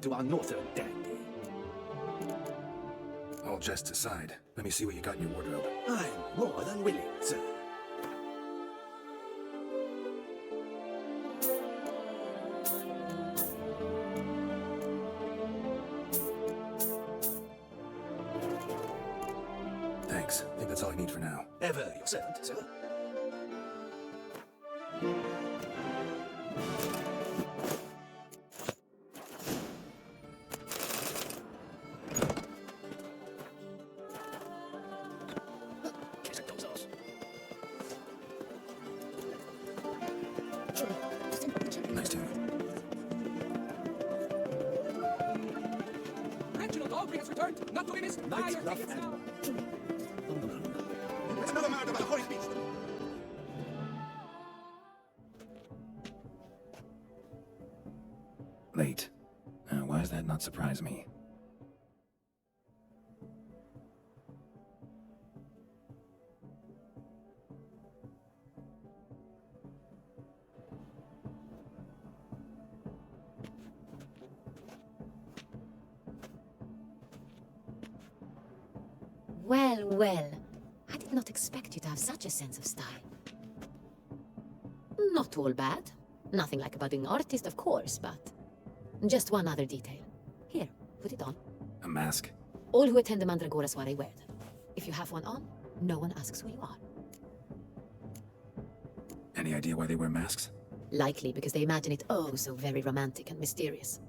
to our northern dandy. All jests aside, let me see what you got in your wardrobe. I'm more than willing, sir. Thanks. I think that's all I need for now. Ever your servant, sir. Nice to meet you. Reginald Aubrey has returned, not to be missed. Buy your tickets now. It's another murder by the horrid beast. Late. Why does that not surprise me? Well, well. I did not expect you to have such a sense of style. Not all bad. Nothing like a budding artist, of course, but... just one other detail. Here, put it on. A mask? All who attend the Mandragora soiree wear them. If you have one on, no one asks who you are. Any idea why they wear masks? Likely because they imagine it oh so very romantic and mysterious.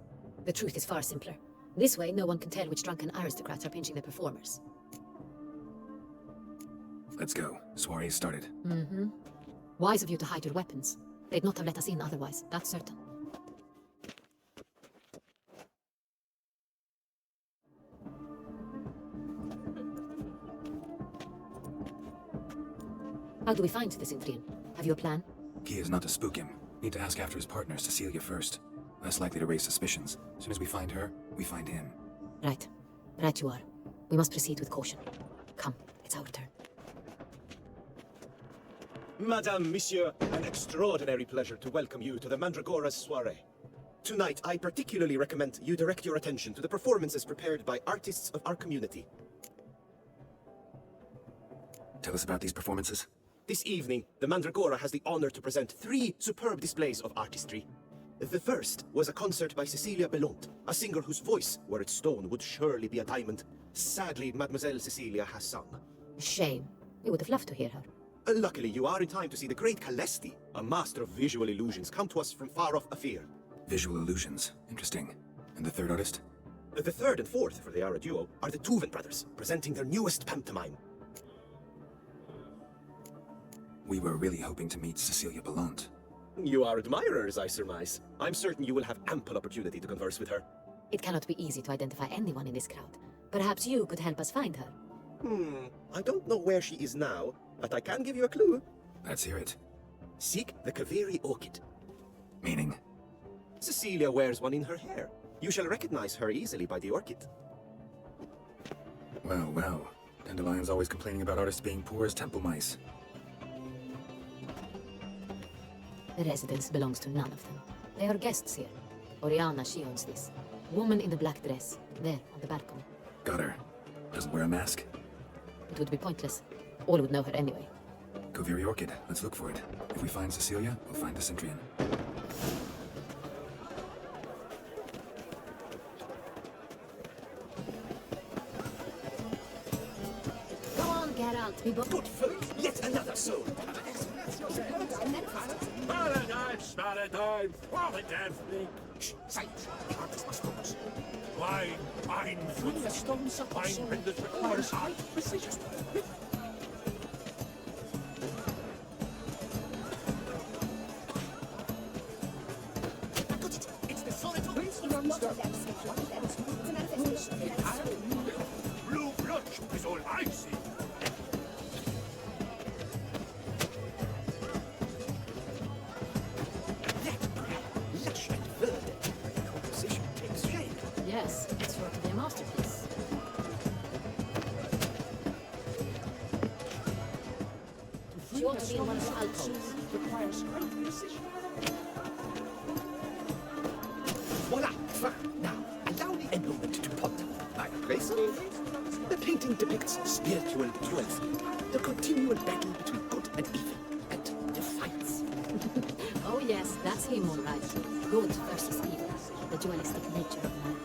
The truth is far simpler. This way, no one can tell which drunken aristocrats are pinching the performers. Let's go. Soiree's started. Mm-hmm. Wise of you to hide your weapons. They'd not have let us in otherwise, that's certain. How do we find the Cintrian? Have you a plan? Key is not to spook him. Need to ask after his partner, Cecilia, first. Less likely to raise suspicions. As soon as we find her, we find him. Right. Right you are. We must proceed with caution. Come, it's our turn. Madame, Monsieur, an extraordinary pleasure to welcome you to the Mandragora's soiree. Tonight, I particularly recommend you direct your attention to the performances prepared by artists of our community. Tell us about these performances. This evening, the Mandragora has the honor to present 3 superb displays of artistry. The first was a concert by Cecilia Belont, a singer whose voice, were it stone, would surely be a diamond. Sadly, Mademoiselle Cecilia has sung. Shame. We would have loved to hear her. Luckily, you are in time to see the great Calesti, a master of visual illusions, come to us from far-off Afir. Visual illusions. Interesting. And the third artist? The third and fourth, for they are a duo, are the Tuven brothers, presenting their newest pantomime. We were really hoping to meet Cecilia Belont. You are admirers, I surmise. I'm certain you will have ample opportunity to converse with her. It cannot be easy to identify anyone in this crowd. Perhaps you could help us find her. I don't know where she is now, but I can give you a clue. Let's hear it. Seek the Kaveri orchid. Meaning? Cecilia wears one in her hair. You shall recognize her easily by the orchid. Well, well. Dandelion's always complaining about artists being poor as temple mice. The residence belongs to none of them. They are guests here. Oriana, she owns this. Woman in the black dress, there, on the balcony. Got her. Doesn't wear a mask? It would be pointless. All would know her anyway. Kaveri Orchid. Let's look for it. If we find Cecilia, we'll find the Cintrian. Go on, Geralt. We both... Good faith, yet another soul. Paradise, paradise, what a damn thing. Silence. The artist must focus. Wine benders requires art, precision. It's the solid Blue blood is all I see. lush and verdant. The composition takes shape. Yes, it's sure to be a masterpiece. She ought to be in one of the alcoves. Requires great precision. Voila! Fine. Now, a moment to ponder. I place the painting depicts spiritual dualism, the continual battle between good and evil, and defiance. Oh yes, that's him all right. Good versus evil. The dualistic nature of man.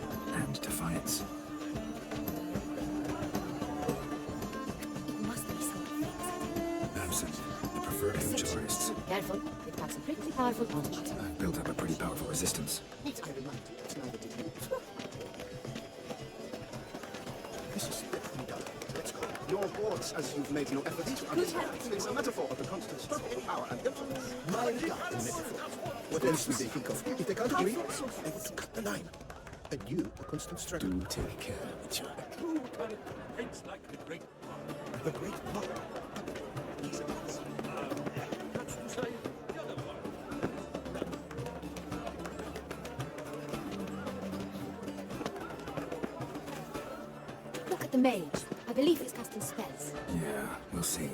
And defiance. It must be something. Absent. The preferred image of artists. Careful, it packs a pretty powerful punch. I've built up a pretty powerful resistance. Need I remind you that neither did you. This is literally done. Let's go. Your boards, as you've made no effort to understand, is a metaphor of the constant struggle for power and influence. My God, metaphor. What else would they think of? If they can't agree, they would cut the line. And you, a constant struggle. Do take care of each other. True talent paints like the great The great power. that's to say, the other one. Look at the mage. I believe he's casting spells. Yeah, we'll see.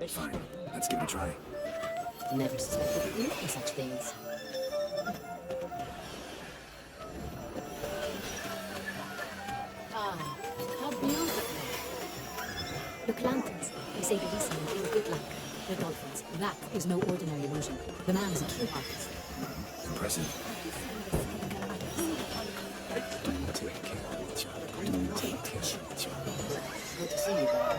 Fine, let's give it a try. Never suspected you in such things. Ah, how beautiful. Look, lanterns. They say the reason will bring good luck. The dolphins. That is no ordinary illusion. The man is a true artist. Impressive. Do take care of each other. Do take care of each other. Good to see you, Doan.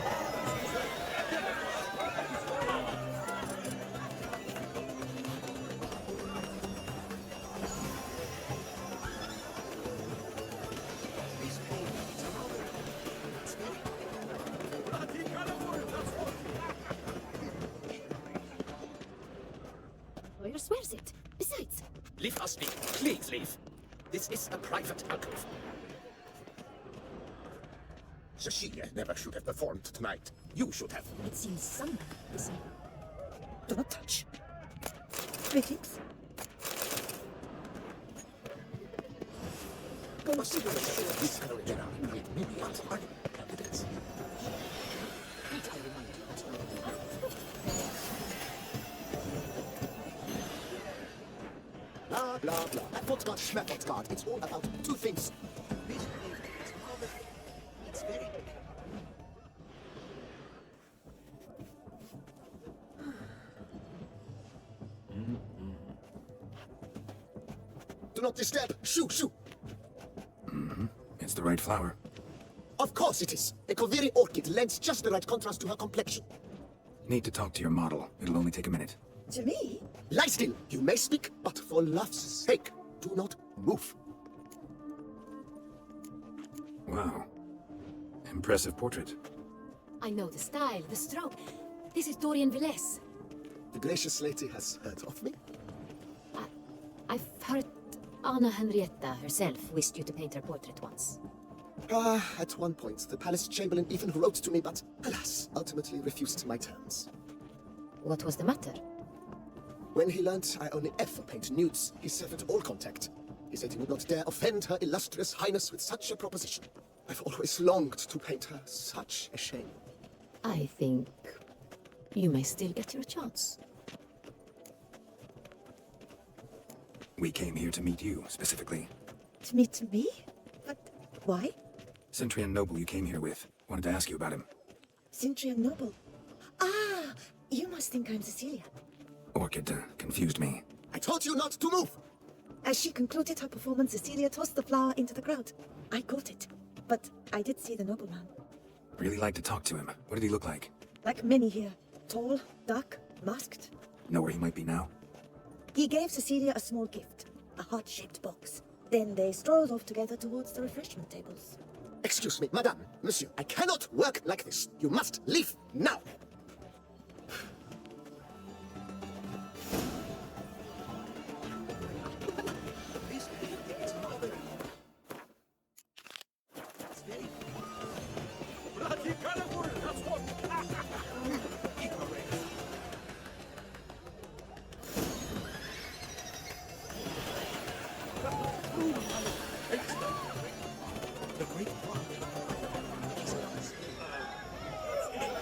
Lawyer swears it. Besides, Leave us be. Please leave. This is a private alcove. Cecilia never should have performed tonight. You should have. it seems someone is... Do not touch. Greetings. Consider the show of this original with many anti-argument candidates. Need I remind you that blah, blah, blah. At Fortgard, Schmerfortgard, it's all about two things. It's very... Do not disturb. Shoo, shoo. It's the right flower. Of course it is. A Koviri orchid lends just the right contrast to her complexion. Need to talk to your model. It'll only take a minute. To me? Lie still. You may speak, but for love's sake, do not move. Wow. Impressive portrait. I know the style, the stroke. This is Dorian Villes. The gracious lady has heard of me. I've heard Anna Henrietta herself wished you to paint her portrait once. At one point, the palace chamberlain even wrote to me, but alas, ultimately refused my terms. What was the matter? When he learnt I only ever paint nudes, he severed all contact. He said he would not dare offend her illustrious highness with such a proposition. I've always longed to paint her. Such a shame. I think you may still get your chance. We came here to meet you, specifically. To meet me? But why? Cintrian noble you came here with. Wanted to ask you about him. Cintra noble. Ah, you must think I'm Cecilia. Orchid confused me. I told you not to move! As she concluded her performance, Cecilia tossed the flower into the crowd. I caught it, but I did see the nobleman. Really like to talk to him. What did he look like? Like many here. Tall, dark, masked. Know where he might be now? He gave Cecilia a small gift, a heart-shaped box. Then they strolled off together towards the refreshment tables. Excuse me, madame, monsieur, I cannot work like this. You must leave now.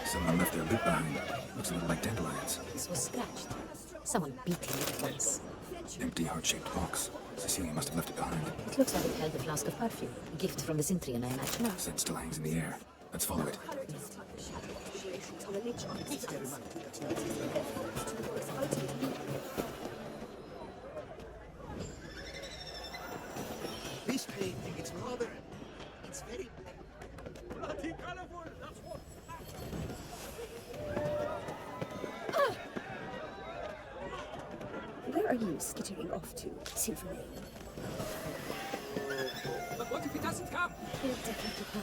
Someone left their loot behind. Looks a little like dandelions. This was scratched. Someone beat him with a voice. Empty heart-shaped box. Cecilia must have left it behind. It looks like it held a flask of perfume. A gift from the Cintrian, I imagine. Scent still hangs in the air. Let's follow it. This painting, it's rather... It's very... Bloody colorful, that's what. Where are you skittering off to, Sylphane? But what if he doesn't come? He'll definitely come.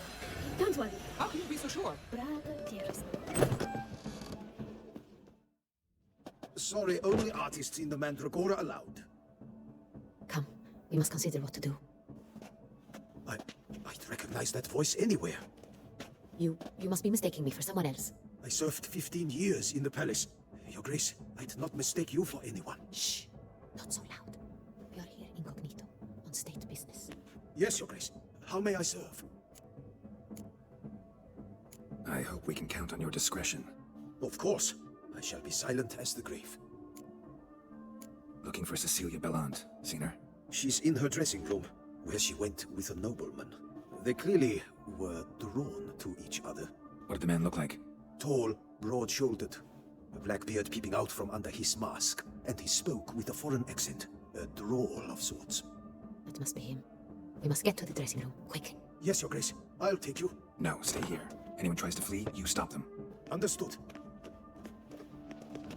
Don't worry. How can you be so sure? Brava, dearest. Sorry, only artists in the Mandragora allowed. Come, we must consider what to do. I'd recognize that voice anywhere. You must be mistaking me for someone else. I served 15 years in the palace. Your Grace, I'd not mistake you for anyone. Shh! Not so loud. We are here incognito, on state business. Yes, Your Grace. How may I serve? I hope we can count on your discretion. Of course. I shall be silent as the grave. Looking for Cecilia Bellant. Seen her? She's in her dressing room, where she went with a nobleman. They clearly were drawn to each other. What did the man look like? Tall, broad-shouldered, a black beard peeping out from under his mask, and he spoke with a foreign accent, a drawl of sorts. That must be him. We must get to the dressing room, quick. Yes, Your Grace. I'll take you. No, stay here. Anyone tries to flee, you stop them. Understood.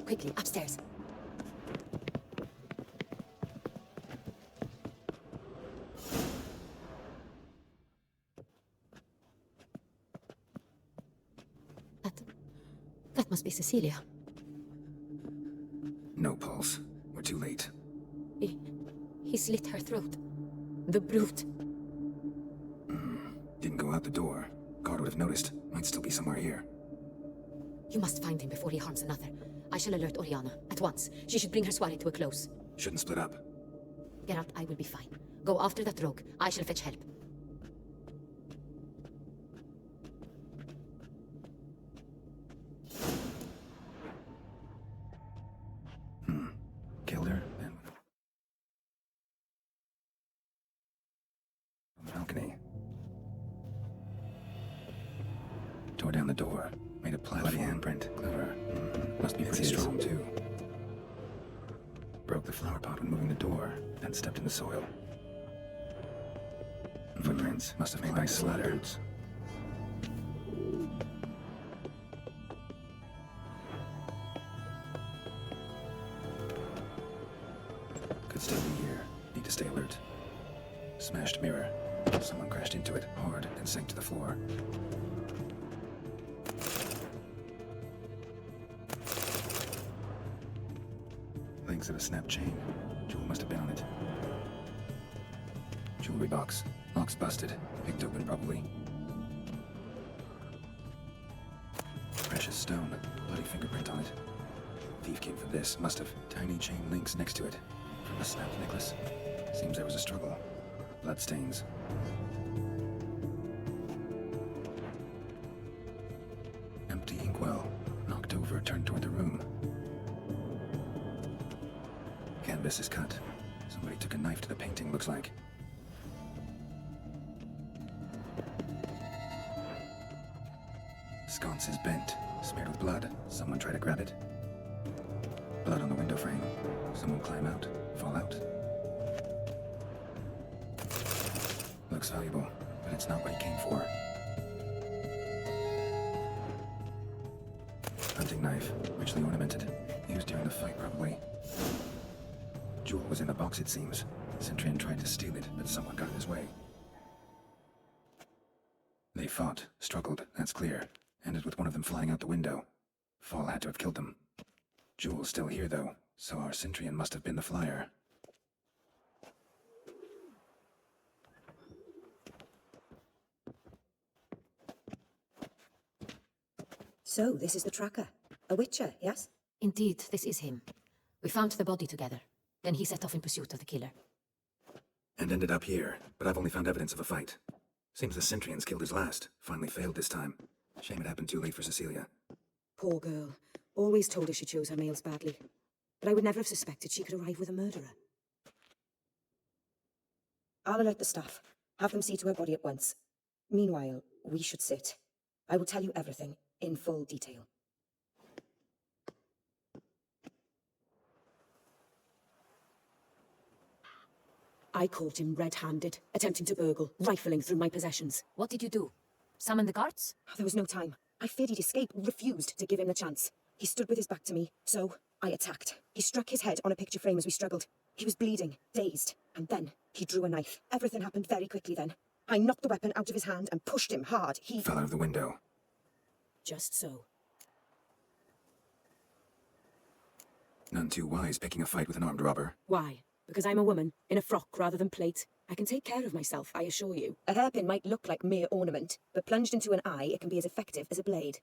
Quickly, upstairs. That must be Cecilia. No pulse. We're too late. He slit her throat. The brute. Didn't go out the door. Guard would have noticed. Might still be somewhere here. You must find him before he harms another. I shall alert Oriana at once. She should bring her soiree to a close. Shouldn't split up. Geralt, I will be fine. Go after that rogue. I shall fetch help. Killed her, then... balcony. Tore down the door. Made a bloody handprint. Clever. Must be pretty strong, too. Broke the flower pot when moving the door, then stepped in the soil. Footprints must have made by slatters. Could still be here. Need to stay alert. Smashed mirror. Someone crashed into it hard and sank to the floor. Links of a snap chain. Jewel must have been on it. Jewelry box. Lock's busted. Picked open probably. Precious stone. Bloody fingerprint on it. Thief came for this. Must have. Tiny chain links next to it. From the snapped necklace. Seems there was a struggle. Bloodstains. Empty inkwell. Knocked over, turned toward the room. Canvas is cut. Somebody took a knife to the painting, looks like. Sconce is bent, smeared with blood. Someone tried to grab it. Blood on the window frame. Someone climb out, fall out. Looks valuable, but it's not what he came for. Hunting knife, richly ornamented. Used during the fight, probably. Jewel was in the box, it seems. Cintrian tried to steal it, but someone got in his way. They fought, struggled, that's clear. Ended with one of them flying out the window. Fall had to have killed them. Jewel's still here, though, so our Cintrian must have been the flyer. So, this is the tracker. A witcher, yes? Indeed, this is him. We found the body together. Then he set off in pursuit of the killer. And ended up here, but I've only found evidence of a fight. Seems the Cintrians killed his last. Finally failed this time. Shame it happened too late for Cecilia. Poor girl. Always told her she chose her males badly. but I would never have suspected she could arrive with a murderer. I'll alert the staff. Have them see to her body at once. Meanwhile, we should sit. I will tell you everything, in full detail. I caught him red-handed, attempting to burgle, rifling through my possessions. What did you do? Summon the guards? There was no time. I feared he'd escape, refused to give him the chance. He stood with his back to me, so I attacked. He struck his head on a picture frame as we struggled. He was bleeding, dazed, and then he drew a knife. Everything happened very quickly then. I knocked the weapon out of his hand and pushed him hard. He Fell out of the window. Just so. None too wise picking a fight with an armed robber. Why? Because I'm a woman, in a frock rather than plate. I can take care of myself, I assure you. A hairpin might look like mere ornament, but plunged into an eye, it can be as effective as a blade.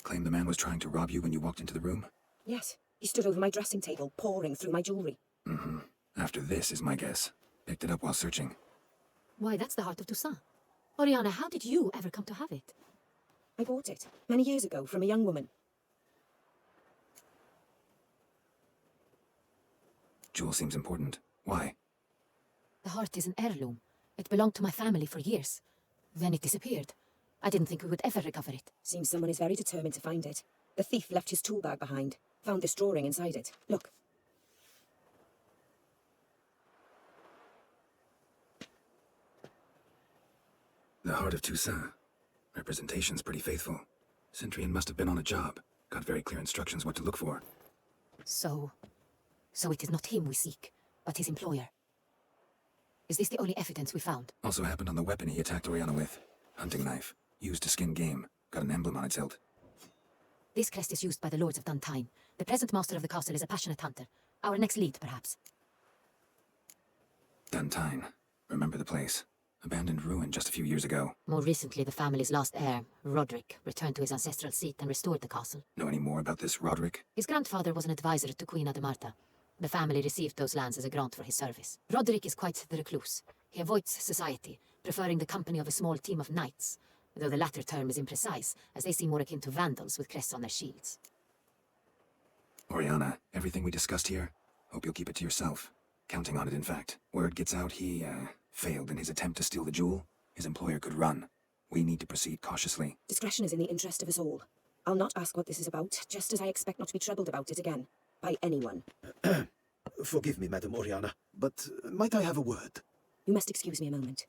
Claim the man was trying to rob you when you walked into the room? Yes, he stood over my dressing table, pouring through my jewellery. Mm-hmm. After this is my guess. Picked it up while searching. Why, that's the heart of Toussaint. Oriana, how did you ever come to have it? I bought it, many years ago, from a young woman. Jewel seems important. Why? The heart is an heirloom. It belonged to my family for years. Then it disappeared. I didn't think we would ever recover it. Seems someone is very determined to find it. The thief left his tool bag behind. Found this drawing inside it. Look. The heart of Toussaint. Representation's pretty faithful. Cintrian must have been on a job. Got very clear instructions what to look for. So it is not him we seek, but his employer. Is this the only evidence we found? Also happened on the weapon he attacked Oriana with. Hunting knife. Used to skin game. Got an emblem on its hilt. This crest is used by the lords of Doan. The present master of the castle is a passionate hunter. Our next lead, perhaps. Doan. Remember the place. Abandoned ruin just a few years ago. More recently, the family's last heir, Roderick, returned to his ancestral seat and restored the castle. Know any more about this Roderick? His grandfather was an advisor to Queen Adamarta. The family received those lands as a grant for his service. Roderick is quite the recluse. He avoids society, preferring the company of a small team of knights, though the latter term is imprecise, as they seem more akin to vandals with crests on their shields. Oriana, everything we discussed here, hope you'll keep it to yourself. Counting on it, in fact. Word gets out he, failed in his attempt to steal the jewel. His employer could run. We need to proceed cautiously. Discretion is in the interest of us all. I'll not ask what this is about, just as I expect not to be troubled about it again. By anyone. Forgive me, Madam Oriana, but might I have a word? You must excuse me a moment.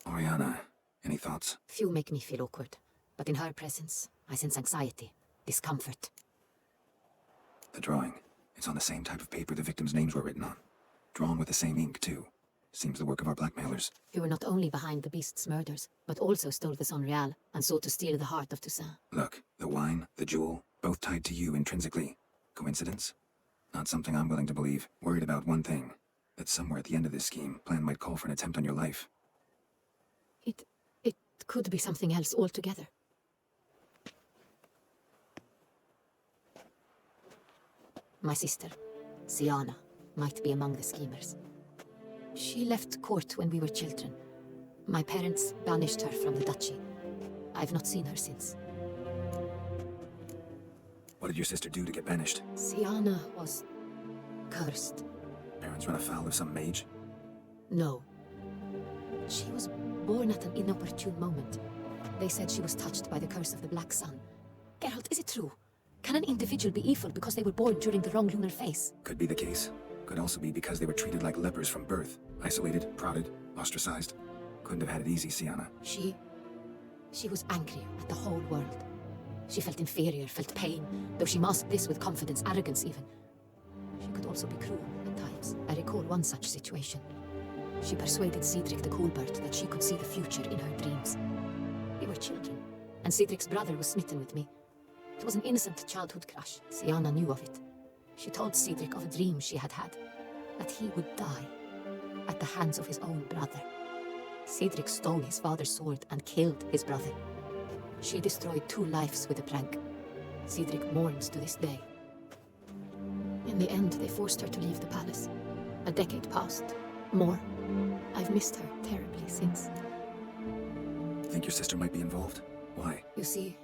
Oriana, any thoughts? Few make me feel awkward, but in her presence, I sense anxiety, discomfort. The drawing. It's on the same type of paper the victims' names were written on. Drawn with the same ink, too. Seems the work of our blackmailers. Who were not only behind the beast's murders, but also stole the Sonreal and sought to steal the heart of Toussaint. Look, the wine, the jewel, both tied to you intrinsically. Coincidence? Not something I'm willing to believe. Worried about one thing. That somewhere at the end of this scheme, plan might call for an attempt on your life. It could be something else altogether. My sister, Siana, might be among the schemers. She left court when we were children. My parents banished her from the duchy. I've not seen her since. What did your sister do to get banished? Siana was cursed. Parents run afoul of some mage? No. She was born at an inopportune moment. They said she was touched by the curse of the Black Sun. Geralt, is it true? Can an individual be evil because they were born during the wrong lunar phase? Could be the case. Could also be because they were treated like lepers from birth. Isolated, prodded, ostracized. Couldn't have had it easy, Siana. She was angry at the whole world. She felt inferior, felt pain, though she masked this with confidence, arrogance even. She could also be cruel at times. I recall one such situation. She persuaded Cedric the Coolbird that she could see the future in her dreams. We were children, and Cedric's brother was smitten with me. It was an innocent childhood crush. Siana knew of it. She told Cedric of a dream she had had, that he would die at the hands of his own brother. Cedric stole his father's sword and killed his brother. She destroyed 2 lives with a prank. Cedric mourns to this day. In the end, they forced her to leave the palace. A decade passed, More. I've missed her terribly since. Think your sister might be involved? Why? You see,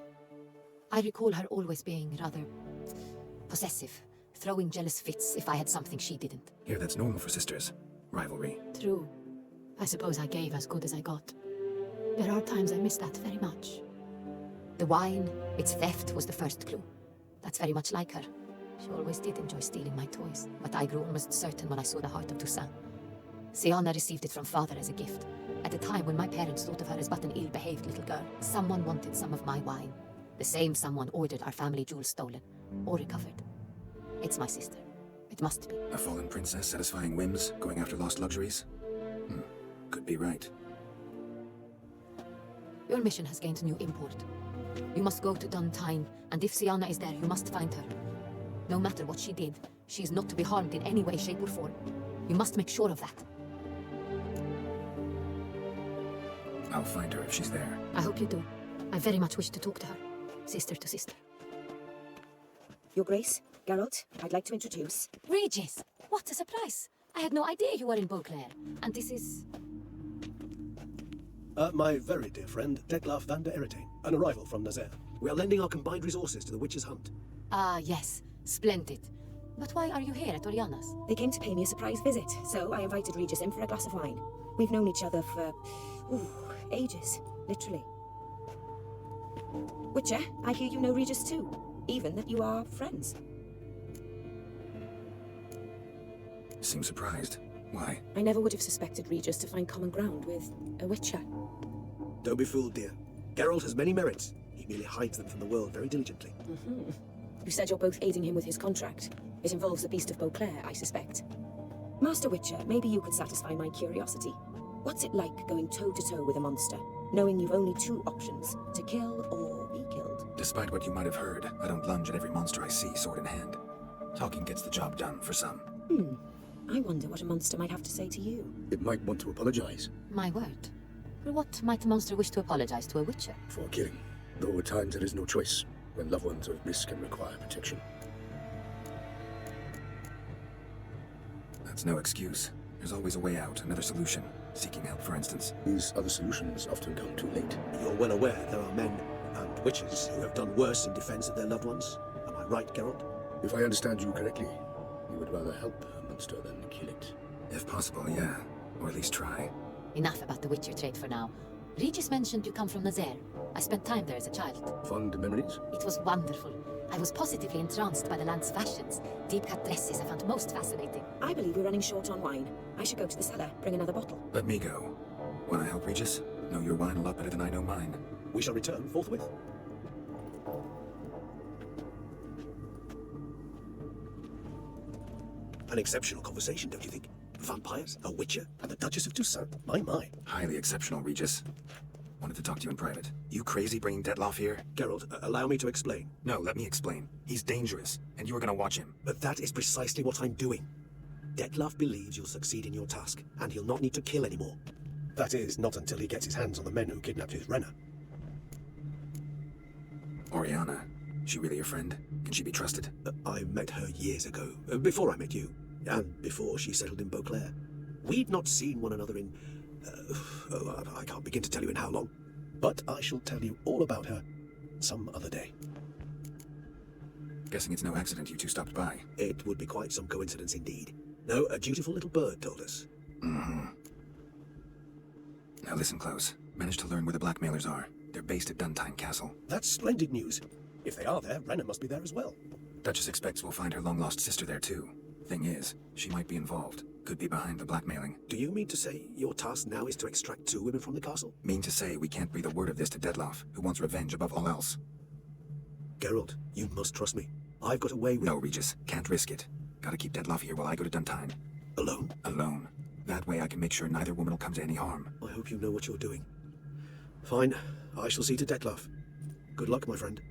I recall her always being rather possessive, throwing jealous fits if I had something she didn't. Here, that's normal for sisters. Rivalry. True. I suppose I gave as good as I got. There are times I miss that very much. The wine, its theft, was the first clue. That's very much like her. She always did enjoy stealing my toys, but I grew almost certain when I saw the heart of Toussaint. Sienna received it from father as a gift, at a time when my parents thought of her as but an ill-behaved little girl. Someone wanted some of my wine. The same someone ordered our family jewels stolen, or recovered. It's my sister. It must be. A fallen princess satisfying whims, going after lost luxuries? Could be right. Your mission has gained new import. You must go to Doan, and if Sienna is there, you must find her. No matter what she did, she is not to be harmed in any way, shape, or form. You must make sure of that. I'll find her if she's there. I hope you do. I very much wish to talk to her. Sister to sister. Your Grace, Geralt, I'd like to introduce... Regis! What a surprise! I had no idea you were in Beauclair. And this is... My very dear friend, Detlaf van der Eretain, an arrival from Nazaire. We are lending our combined resources to the witch's hunt. Ah, yes. Splendid. But why are you here at Oriana's? They came to pay me a surprise visit, so I invited Regis in for a glass of wine. We've known each other for... ages, literally. Witcher, I hear you know Regis too. Even that you are friends. Seem surprised. Why? I never would have suspected Regis to find common ground with a Witcher. Don't be fooled, dear. Geralt has many merits. He merely hides them from the world very diligently. You said you're both aiding him with his contract. It involves the Beast of Beauclair, I suspect. Master Witcher, maybe you could satisfy my curiosity. What's it like going toe-to-toe with a monster, knowing you've only two options, to kill or be killed? Despite what you might have heard, I don't lunge at every monster I see, sword in hand. Talking gets the job done, for some. I wonder what a monster might have to say to you. It might want to apologize My word. For what might a monster wish to apologize to a Witcher? for killing, though at times there is no choice when loved ones of risk can require protection. That's no excuse. There's always a way out, another solution. Seeking help, for instance. These other solutions often come too late. You're well aware there are men and witches who have done worse in defense of their loved ones. Am I right, Geralt? If I understand you correctly, you would rather help a monster than kill it. If possible, yeah. Or at least try. Enough about the Witcher trade for now. Regis mentioned you come from Nazaire. I spent time there as a child. Fond memories? It was wonderful. I was positively entranced by the land's fashions. Deep-cut dresses I found most fascinating. I believe we're running short on wine. I should go to the cellar, bring another bottle. Let me go. Wanna help, Regis? Know your wine a lot better than I know mine. We shall return forthwith. An exceptional conversation, don't you think? Vampires, a witcher, and the Duchess of Toussaint. My. Highly exceptional, Regis. Wanted to talk to you in private. You crazy bringing Detlaf here? Geralt, allow me to explain. No, let me explain. He's dangerous, and you're gonna watch him. But that is precisely what I'm doing. Detlaf believes you'll succeed in your task, and he'll not need to kill anymore. That is, not until he gets his hands on the men who kidnapped his Renner. Oriana, she really your friend? Can she be trusted? I met her years ago, before I met you, and before she settled in Beauclair. We'd not seen one another in... I can't begin to tell you in how long. But I shall tell you all about her some other day. Guessing it's no accident you two stopped by. It would be quite some coincidence indeed. No, a dutiful little bird told us. Now listen close. Managed to learn where the blackmailers are. They're based at Doan Castle. That's splendid news. If they are there, Renner must be there as well. Duchess expects we'll find her long-lost sister there too. Thing is, she might be involved. Could be behind the blackmailing. Do you mean to say your task now is to extract two women from the castle? Mean to say we can't breathe a word of this to Detlaf, who wants revenge above all else. Geralt, you must trust me. I've got a way with... No, Regis. Can't risk it. Gotta keep Detlaf here while I go to Doan. Alone? Alone. That way I can make sure neither woman will come to any harm. I hope you know what you're doing. Fine. I shall see to Detlaf. Good luck, my friend.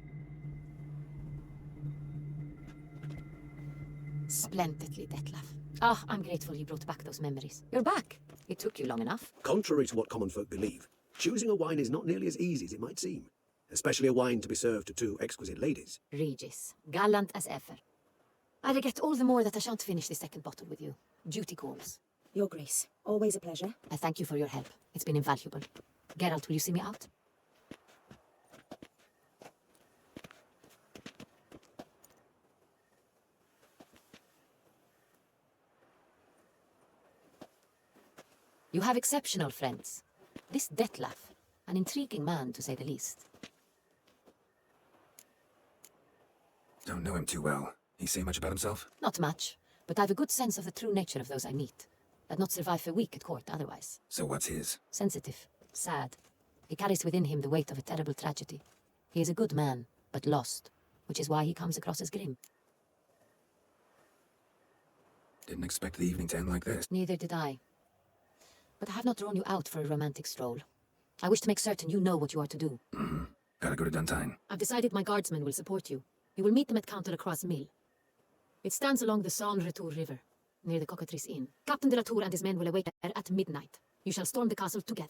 Splendidly, Detlaf. Ah, I'm grateful you brought back those memories. You're back. It took you long enough. Contrary to what common folk believe, choosing a wine is not nearly as easy as it might seem. Especially a wine to be served to two exquisite ladies. Regis, gallant as ever. I regret all the more that I shan't finish the second bottle with you. Duty calls. Your Grace, always a pleasure. I thank you for your help. It's been invaluable. Geralt, will you see me out? You have exceptional friends. This Detlef, an intriguing man to say the least. Don't know him too well. He say much about himself? Not much, but I've a good sense of the true nature of those I meet. I'd not survive a week at court otherwise. So what's his? Sensitive, sad. He carries within him the weight of a terrible tragedy. He is a good man, but lost, which is why he comes across as grim. Didn't expect the evening to end like this. Neither did I. But I have not drawn you out for a romantic stroll. I wish to make certain you know what you are to do. Mm-hmm. Gotta go to Duntine. I've decided my guardsmen will support you. You will meet them at Count de la Croix's mill. It stands along the Saône-Retour River, near the Cockatrice Inn. Captain de la Tour and his men will await there at midnight. You shall storm the castle together.